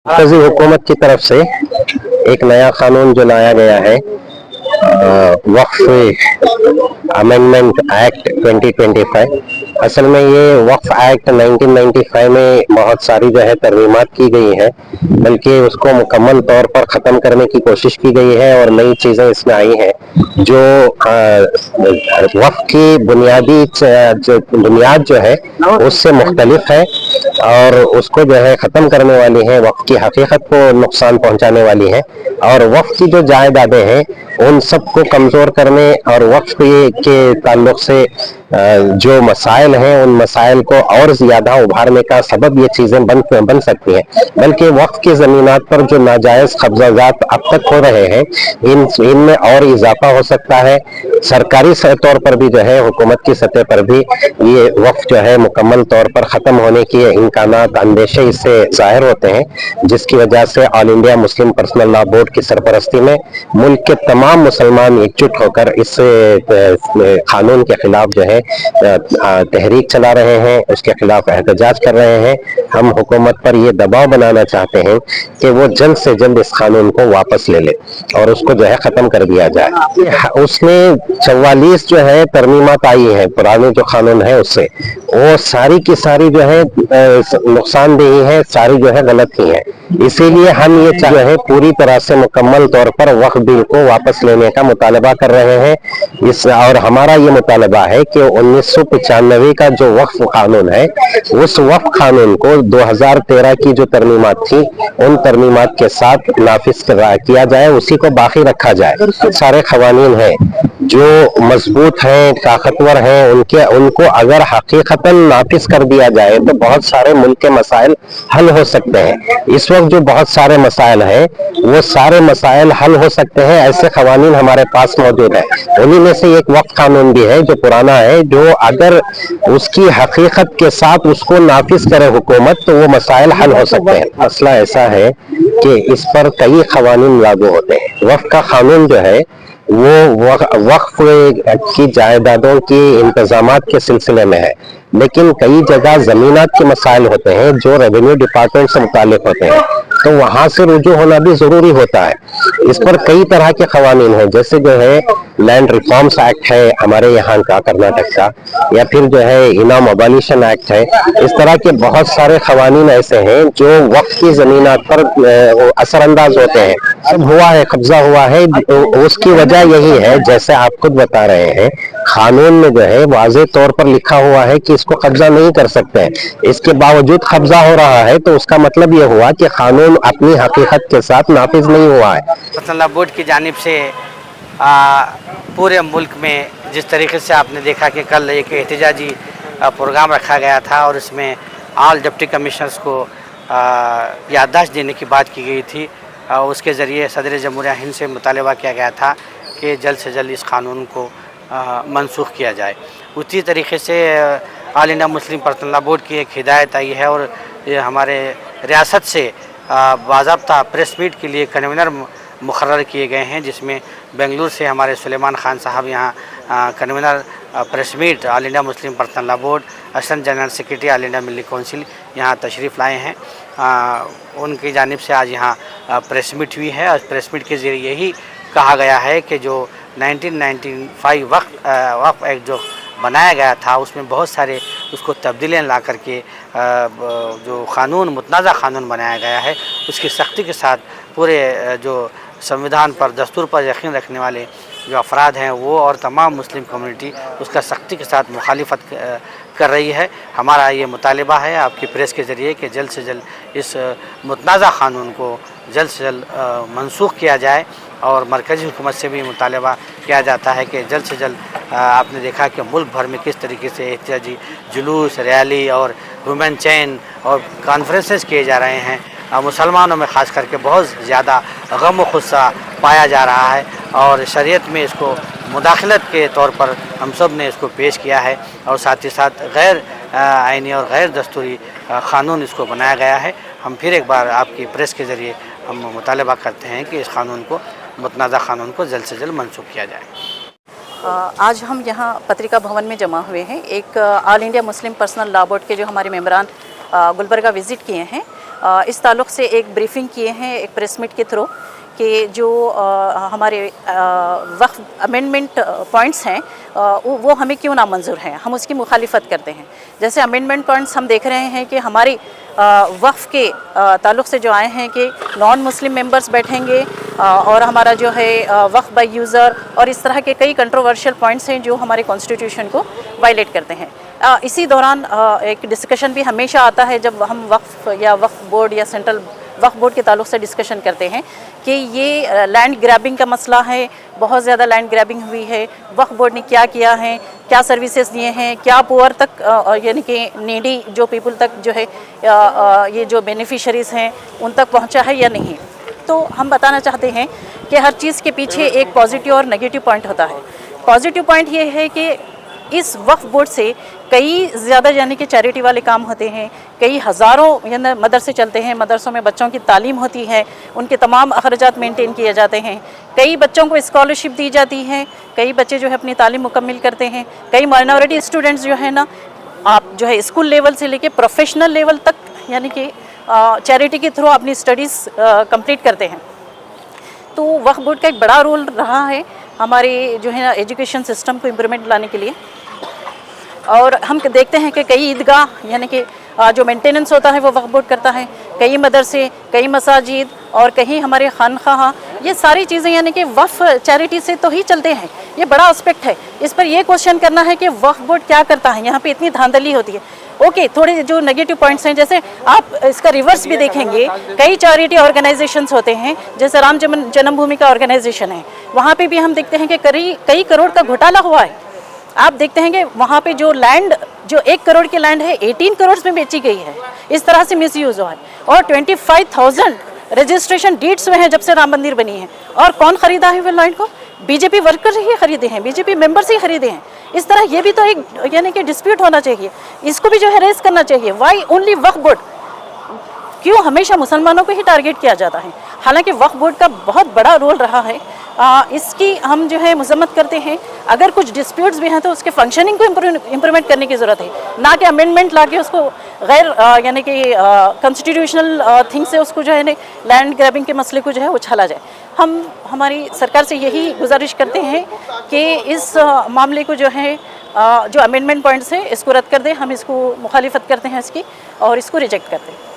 मरकजी हुकूमत की तरफ से एक नया कानून जो लाया गया है, वक्फ अमेंडमेंट एक्ट 2025। असल में ये वक्फ एक्ट 1995 में बहुत सारी जो है तरमीमात की गई है, बल्कि उसको मुकम्मल तौर पर ख़त्म करने की कोशिश की गई है और नई चीज़ें इसमें आई हैं जो वक्फ की बुनियाद जो है उससे मुख्तलिफ है और उसको जो है ख़त्म करने वाली है, वक्फ की हकीकत को नुकसान पहुंचाने वाली है और वक्फ की जो जायदादें हैं उन सबको कमज़ोर करने और वक्फ के ताल्लुक से जो मसाइल हैं उन मसाइल को और ज़्यादा उभारने का सबब ये चीज़ें बन सकती हैं। बल्कि वक्फ की ज़मीनात पर जो नाजायज़ कब्ज़ात अब तक हो रहे हैं इनमें और इजाफा हो सकता है। सरकारी तौर पर भी जो है हुकूमत की सतह पर भी ये वक्फ जो है मुकम्मल तौर पर ख़त्म होने के इम्कानात अंदेशे इससे ज़ाहिर होते हैं, जिसकी वजह से all India Muslim Personal Law board की सरपरस्ती में मुल्क के तमाम मुसलमान एकजुट होकर इस कानून के खिलाफ जो है तहरीक चला रहे हैं, उसके खिलाफ एहतजाज कर रहे हैं। हम हुकूमत पर ये दबाव बनाना चाहते हैं कि वो जल्द से जल्द इस कानून को वापस ले ले और उसको जो है ख़त्म कर दिया जाए। उसमें 44 जो है तरमीमात आई है पुराने जो कानून है उससे, वो सारी की सारी जो है नुकसानदेही है, सारी जो है गलत ही है। इसीलिए हम ये जो है पूरी तरह से मुकम्मल तौर पर वक्फ बिल को वापस लेने का मुतालबा कर रहे हैं। और हमारा ये मुतालबा है कि 1995 का जो वक्फ कानून है उस वक्फ कानून को 2013 की जो तरमीमात थी उन तरमीमात के साथ नाफिज किया जाए, उसी को बाकी रखा जाए। सारे खवानीन हैं जो मजबूत हैं, ताकतवर हैं, उनको अगर हकीकतन नाफिज कर दिया जाए तो बहुत सारे मुल्क के मसाइल हल हो सकते हैं। इस वक्त जो बहुत सारे मसाइल हैं वो सारे मसाइल हल हो सकते हैं, ऐसे खवानीन हमारे पास मौजूद है। उन्हीं में से एक वक्फ कानून भी है जो पुराना है, जो अगर उसकी हकीकत के साथ उसको नाफिज करे हुकूमत तो वो मसाइल हल हो सकते हैं। मसला ऐसा है कि इस पर कई खवानीन लागू होते हैं। वक्फ का कानून जो है वो वक्फ की जायदादों की इंतजामात के सिलसिले में है, लेकिन कई जगह जमीनात के मसाइल होते हैं जो रेवेन्यू डिपार्टमेंट से मुतालिक होते हैं, तो वहां से रुजू होना भी जरूरी होता है। इस पर कई तरह के कवानीन हैं, जैसे जो है लैंड रिफॉर्म्स एक्ट है हमारे यहाँ का कर्नाटक का, या फिर जो है इनाम अबॉलिशन एक्ट है। इस तरह के बहुत सारे कवानीन ऐसे हैं जो वक्फ की जमीनात पर असरअंदाज होते हैं। सब हुआ है, कब्जा हुआ है, उसकी वजह यही है जैसे आप खुद बता रहे हैं, कानून में जो है वाज़ेह तौर पर लिखा हुआ है कि इसको कब्जा नहीं कर सकते हैं, इसके बावजूद कब्जा हो रहा है, तो उसका मतलब ये हुआ कि कानून अपनी हकीकत के साथ नाफिज नहीं हुआ है। पर्सनल लॉ बोर्ड की जानिब से पूरे मुल्क में जिस तरीके से आपने देखा कि कल एक एहतजाजी प्रोग्राम रखा गया था और इसमें ऑल डिप्टी कमिश्नर्स को याददाश्त देने की बात की गई थी, उसके ज़रिए सदर जमहूरिया हिंद से मुतालबा किया गया था कि जल्द से जल्द इस कानून को मनसूख किया जाए। उसी तरीके से all India Muslim Personal Law board की एक हिदायत आई है और ये हमारे रियासत से बाज़ाब्ता प्रेस मीट के लिए कन्वीनर मुकर्रर किए गए हैं, जिसमें बेंगलुरु से हमारे सुलेमान खान साहब यहाँ convener press meet All India Muslim Personal Law Board, assistant general secretary All India Milli Council यहाँ तशरीफ़ लाए हैं। उनकी जानिब से आज यहाँ प्रेस मीट हुई है और प्रेस मीट के ज़रिए यही कहा गया है कि जो 1995 वक्फ एक्ट जो बनाया गया था उसमें बहुत सारे उसको तब्दीलियाँ ला करके जो कानून मुतनाज़ा कानून बनाया गया है उसकी सख्ती के साथ पूरे जो संविधान पर दस्तूर पर यकीन रखने वाले जो अफराद हैं वो और तमाम मुस्लिम कम्युनिटी उसका सख्ती के साथ मुखालिफत कर रही है। हमारा ये मुतालिबा है आपकी प्रेस के ज़रिए कि जल्द से जल्द इस मुतनाज़ा कानून को जल्द से जल्द मनसूख किया जाए और मरकज़ी हुकूमत से भी मुतालबा किया जाता है कि जल्द से जल्द आपने देखा कि मुल्क भर में किस तरीके से एहतजाजी जुलूस, रैली और वुमेन चैन और कॉन्फ्रेंसेस किए जा रहे हैं। मुसलमानों में ख़ास करके बहुत ज़्यादा गम व गुस्सा पाया जा रहा है और शरीयत में इसको मुदाखलत के तौर पर हम सब ने इसको पेश किया है और साथ ही साथ गैर आइनी और गैर दस्तूरी क़ानून इसको बनाया गया है। हम फिर एक बार आपकी प्रेस के ज़रिए हम मुतालबा करते हैं कि इस कानून को मुतनाज़ा कानून को जल्द से जल्द मनसूख किया जाए। आज हम यहाँ पत्रिका भवन में जमा हुए हैं। एक all India Muslim Personal Law board के जो हमारे मेंबरान गुलबर्गा विज़िट किए हैं इस ताल्लुक़ से एक ब्रीफिंग किए हैं एक प्रेस मीट के थ्रू कि जो हमारे वक्फ अमेंडमेंट पॉइंट्स हैं वो हमें क्यों नामंजूर हैं, हम उसकी मुखालिफत करते हैं। जैसे अमेंडमेंट पॉइंट्स हम देख रहे हैं कि हमारी वक्फ के ताल्लुक़ से जो आए हैं कि नॉन मुस्लिम मेंबर्स बैठेंगे और हमारा जो है वक्फ बाय यूज़र और इस तरह के कई कंट्रोवर्शियल पॉइंट्स हैं जो हमारे कॉन्स्टिट्यूशन को वायलेट करते हैं। इसी दौरान एक डिस्कशन भी हमेशा आता है जब हम वक्फ या वक्फ बोर्ड या सेंट्रल वक्फ बोर्ड के ताल्लुक़ से डिस्कशन करते हैं कि ये लैंड ग्रैबिंग का मसला है, बहुत ज़्यादा लैंड ग्रैबिंग हुई है, वक्फ बोर्ड ने क्या किया है, क्या सर्विसेज दिए हैं, क्या पुअर तक यानी कि नीडी जो पीपल तक जो है ये जो बेनिफिशरीज़ हैं उन तक पहुंचा है या नहीं। तो हम बताना चाहते हैं कि हर चीज़ के पीछे एक पॉजिटिव और नेगेटिव पॉइंट होता है। पॉजिटिव पॉइंट ये है कि इस वक्फ बोर्ड से कई ज़्यादा यानी कि चैरिटी वाले काम होते हैं, कई हज़ारों यानी मदरसे चलते हैं, मदरसों में बच्चों की तालीम होती है, उनके तमाम अखराजात मेंटेन किए जाते हैं, कई बच्चों को स्कॉलरशिप दी जाती है, कई बच्चे जो है अपनी तालीम मुकम्मल करते हैं, कई माइनॉरिटी स्टूडेंट्स जो है ना आप जो है स्कूल लेवल से लेके प्रोफेशनल लेवल तक यानी कि चैरिटी के थ्रू अपनी स्टडीज़ कंप्लीट करते हैं। तो वक्फ बोर्ड का एक बड़ा रोल रहा है हमारे जो है ना एजुकेशन सिस्टम को इम्प्रूवमेंट लाने के लिए। और हम देखते हैं कि कई ईदगाह यानी कि जो मेंटेनेंस होता है वो वक्फ बोर्ड करता है, कई मदरसे, कई मसाजिद और कहीं हमारे खानखाह, ये सारी चीज़ें यानी कि वक्फ चैरिटी से तो ही चलते हैं। ये बड़ा एस्पेक्ट है, इस पर ये क्वेश्चन करना है कि वक्फ बोर्ड क्या करता है, यहाँ पे इतनी धांधली होती है। ओके, थोड़े जो नेगेटिव पॉइंट्स हैं, जैसे आप इसका रिवर्स भी देखेंगे, कई चैरिटी ऑर्गेनाइजेशंस होते हैं, जैसे राम जन्मभूमि का ऑर्गेनाइजेशन है, वहाँ पे भी हम देखते हैं कि कई करोड़ का घोटाला हुआ है। आप देखते हैं कि वहाँ पे जो लैंड जो 1 करोड़ की लैंड है 18 करोड़ में बेची गई है, इस तरह से मिसयूज़ हुआ है। और 25,000 रजिस्ट्रेशन डीड्स हुए हैं जब से राम मंदिर बनी है। और कौन खरीदा है वो लैंड को? बीजेपी वर्कर्स ही खरीदे हैं, बीजेपी मेंबर्स ही खरीदे हैं। इस तरह ये भी तो एक यानी कि डिस्प्यूट होना चाहिए, इसको भी जो है रेस करना चाहिए। वाई ओनली वक्फ बोर्ड, क्यों हमेशा मुसलमानों को ही टारगेट किया जाता है? हालांकि वक्फ बोर्ड का बहुत बड़ा रोल रहा है, इसकी हम जो है मजम्मत करते हैं। अगर कुछ डिस्प्यूट्स भी हैं तो उसके फंक्शनिंग को इम्प्रूवमेंट करने की ज़रूरत है, ना कि अमेंडमेंट ला के उसको गैर यानी कि कॉन्स्टिट्यूशनल थिंग से उसको जो है लैंड ग्रैबिंग के मसले को जो है उछाला जाए। हम हमारी सरकार से यही गुजारिश करते हैं कि इस मामले को जो है जो अमेंडमेंट पॉइंट्स है इसको रद्द कर दें। हम इसको मुखालिफत करते हैं इसकी और इसको रिजेक्ट करते हैं।